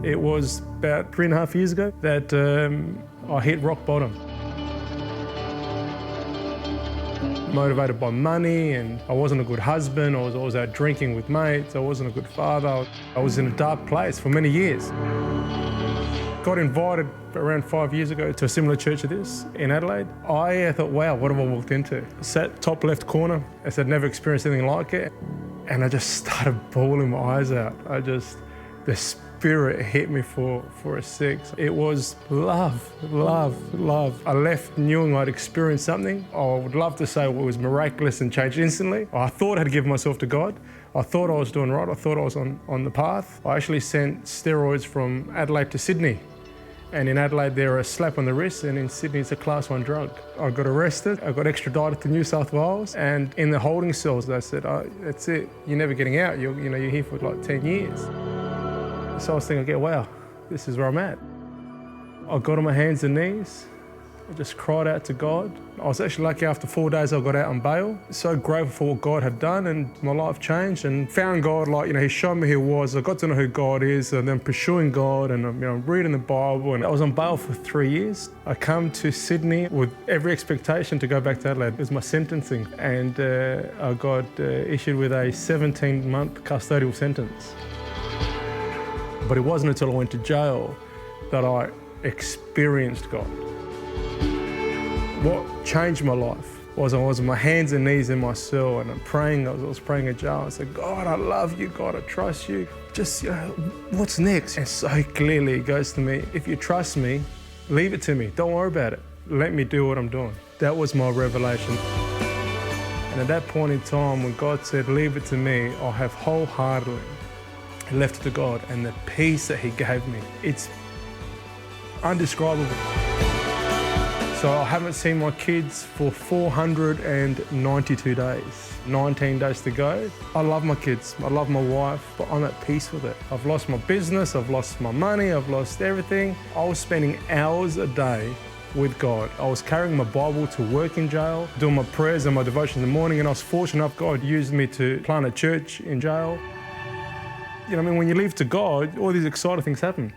It was about 3.5 years ago that I hit rock bottom. Motivated by money, and I wasn't a good husband. I was always out drinking with mates. I wasn't a good father. I was in a dark place for many years. Got invited around 5 years ago to a similar church to this in Adelaide. I thought, wow, what have I walked into? Sat top left corner. I said, never experienced anything like it. And I just started bawling my eyes out. The Spirit hit me for a six. It was love, love, love. I left knowing I'd experienced something. I would love to say it was miraculous and changed instantly. I thought I'd given myself to God. I thought I was doing right. I thought I was on the path. I actually sent steroids from Adelaide to Sydney. And in Adelaide, they're a slap on the wrist, and in Sydney, it's a class 1 drug. I got arrested. I got extradited to New South Wales, and in the holding cells, they said, oh, that's it. You're never getting out. You're here for like 10 years. So I was thinking, okay, wow, this is where I'm at. I got on my hands and knees. I just cried out to God. I was actually lucky after 4 days I got out on bail. So grateful for what God had done, and my life changed, and found God, He showed me who He was. I got to know who God is, and then pursuing God, and I'm reading the Bible, and I was on bail for 3 years. I come to Sydney with every expectation to go back to Adelaide. It was my sentencing, and I got issued with a 17-month custodial sentence. But it wasn't until I went to jail that I experienced God. What changed my life was I was on my hands and knees in my cell, and I'm praying. I was praying in jail. I said, God, I love you. God, I trust you. Just, what's next? And so clearly it goes to me, if you trust me, leave it to me. Don't worry about it. Let me do what I'm doing. That was my revelation. And at that point in time, when God said, leave it to me, I have wholeheartedly left it to God, and the peace that He gave me, it's undescribable. So I haven't seen my kids for 492 days, 19 days to go. I love my kids, I love my wife, but I'm at peace with it. I've lost my business, I've lost my money, I've lost everything. I was spending hours a day with God. I was carrying my Bible to work in jail, doing my prayers and my devotion in the morning, and I was fortunate enough God used me to plant a church in jail. When you live to God, all these exciting things happen.